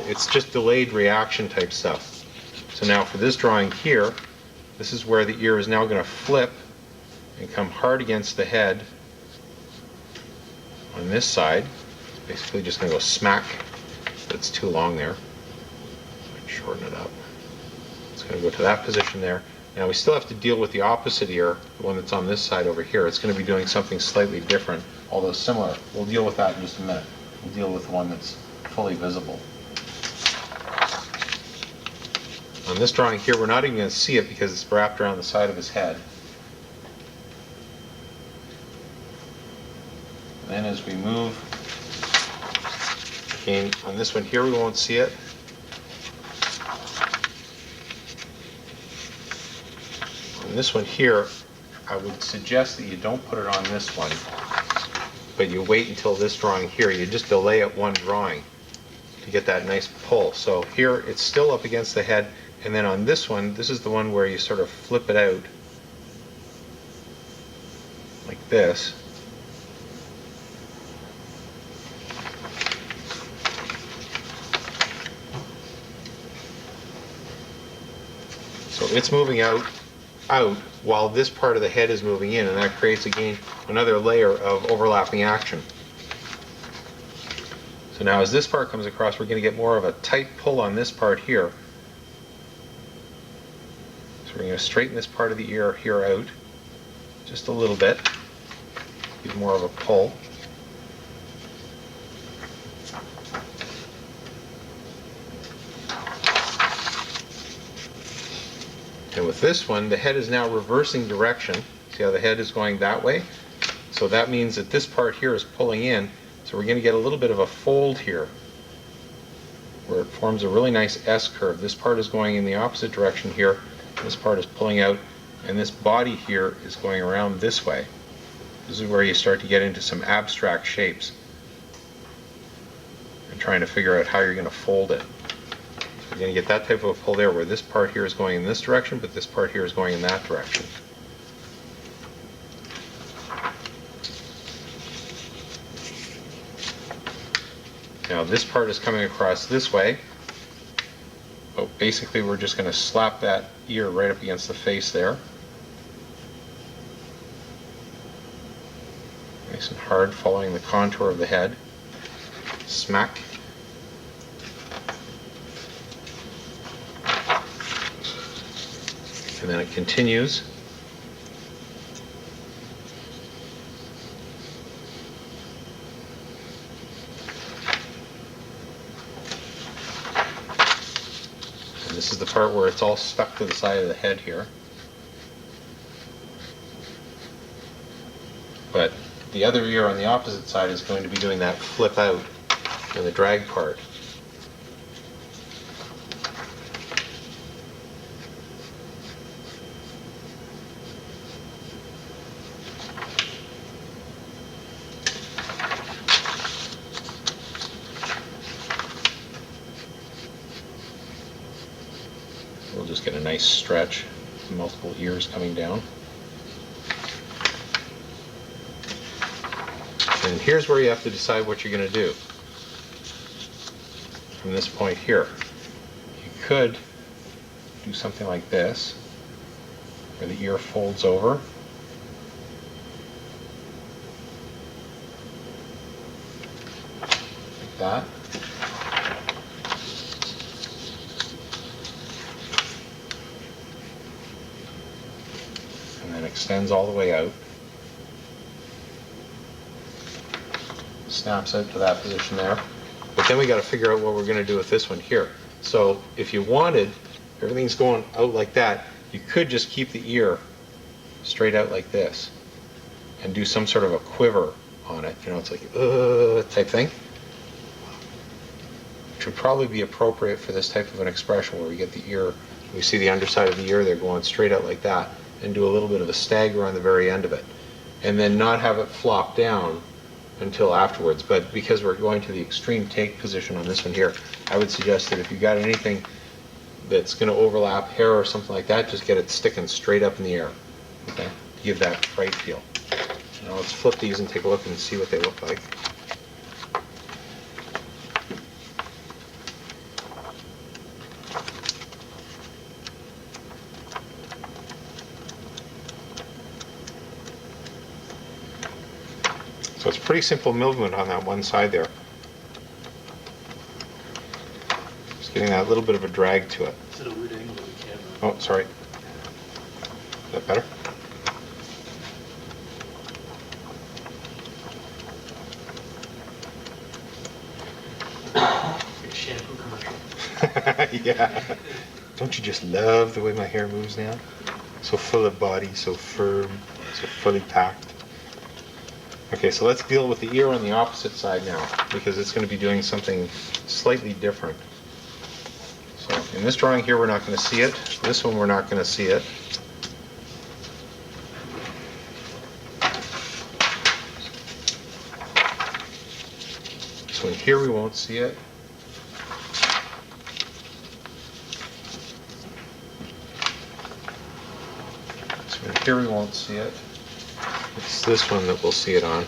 it's just delayed reaction type stuff. So now for this drawing here, this is where the ear is now going to flip and come hard against the head on this side. Basically just going to go smack. It's too long there. Shorten it up. It's going to go to that position there. Now we still have to deal with the opposite ear, the one that's on this side over here. It's going to be doing something slightly different, although similar. We'll deal with that in just a minute. We'll deal with the one that's fully visible. On this drawing here, we're not even going to see it because it's wrapped around the side of his head. And then as we move, again, on this one here we won't see it. On this one here, I would suggest that you don't put it on this one, but you wait until this drawing here. You just delay it one drawing to get that nice pull. So here it's still up against the head, and then on this one, this is the one where you sort of flip it out like this. So it's moving out while this part of the head is moving in, and that creates again another layer of overlapping action. So now as this part comes across, we're going to get more of a tight pull on this part here. So we're going to straighten this part of the ear here out just a little bit, give more of a pull. And with this one, the head is now reversing direction. See how the head is going that way? So that means that this part here is pulling in. So we're going to get a little bit of a fold here where it forms a really nice S curve. This part is going in the opposite direction here. This part is pulling out, and this body here is going around this way. This is where you start to get into some abstract shapes and trying to figure out how you're going to fold it. You're going to get that type of a pull there where this part here is going in this direction, but this part here is going in that direction. Now this part is coming across this way. Oh, basically we're just going to slap that ear right up against the face there. Nice and hard, following the contour of the head. Smack. And then it continues. And this is the part where it's all stuck to the side of the head here. But the other ear on the opposite side is going to be doing that flip out in the drag part. We'll just get a nice stretch, multiple ears coming down. And here's where you have to decide what you're going to do from this point here. You could do something like this, where the ear folds over. Like that. And then extends all the way out. Snaps out to that position there. But then we got to figure out what we're going to do with this one here. So if you wanted, everything's going out like that, you could just keep the ear straight out like this and do some sort of a quiver on it. You know, it's like type thing, which would probably be appropriate for this type of an expression where we get the ear, we see the underside of the ear there going straight out like that, and do a little bit of a stagger on the very end of it, and then not have it flop down until afterwards. But because we're going to the extreme take position on this one here, I would suggest that if you got anything that's going to overlap hair or something like that, just get it sticking straight up in the air, okay, to give that right feel. Now let's flip these and take a look and see what they look like. it's pretty simple movement on that one side there. Just getting that little bit of a drag to it. Is it a weird angle of the camera? Oh, sorry. Is that better? Like a shampoo commercial. Yeah. Don't you just love the way my hair moves now? So full of body, so firm, so fully packed. Okay, so let's deal with the ear on the opposite side now, because it's going to be doing something slightly different. So in this drawing here, we're not going to see it. This one, we're not going to see it. So in here, we won't see it. So in here, we won't see it. It's this one that we'll see it on.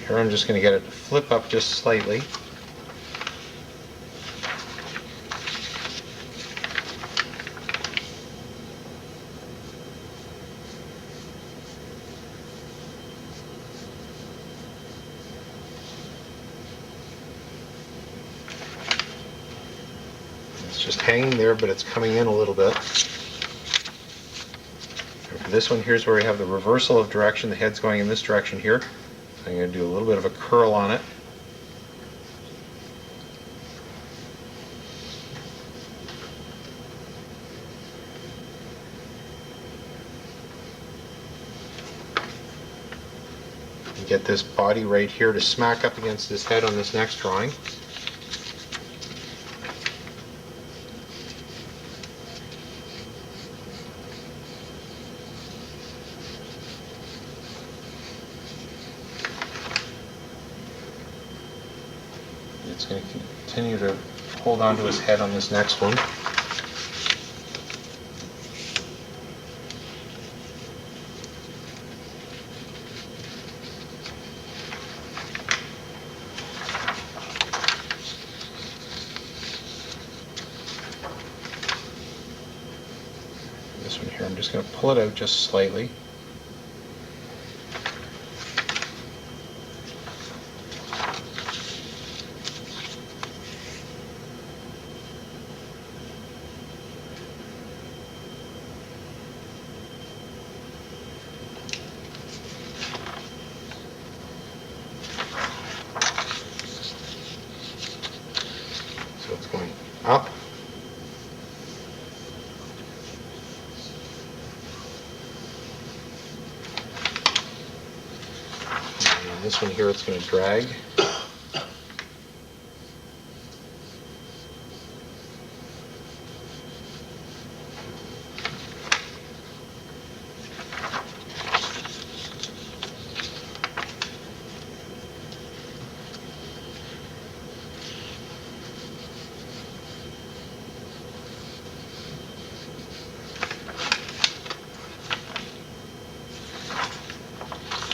Here I'm just going to get it to flip up just slightly. It's just hanging there, but it's coming in a little bit. And for this one, here's where we have the reversal of direction. The head's going in this direction here. I'm going to do a little bit of a curl on it. And get this body right here to smack up against this head on this next drawing. It's going to continue to hold on to his head on this next one. This one here, I'm just going to pull it out just slightly. So it's going up. And this one here, it's going to drag.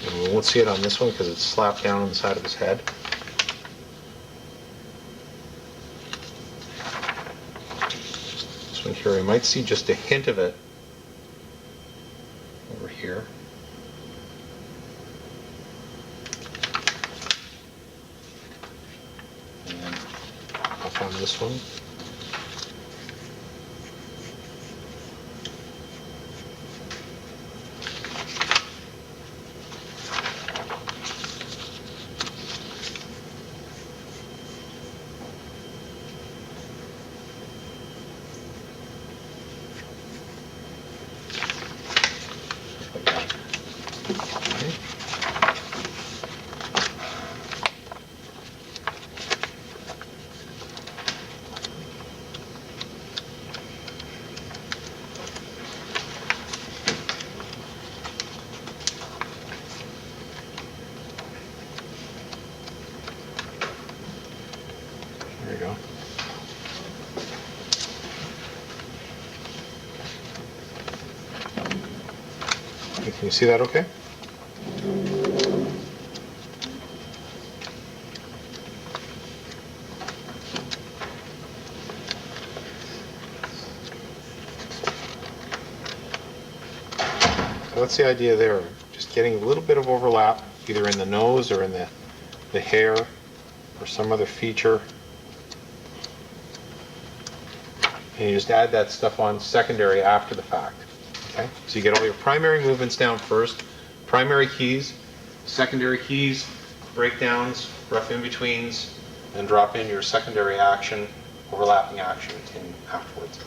And we won't see it on this one because it's slapped down on the side of his head. This one here, we might see just a hint of it over here. And then up on this one. There you go. Can you see that okay? So that's the idea there, just getting a little bit of overlap, either in the nose or in the hair or some other feature. And you just add that stuff on secondary after the fact. Okay? So you get all your primary movements down first, primary keys, secondary keys, breakdowns, rough in-betweens, and drop in your secondary action, overlapping action in afterwards.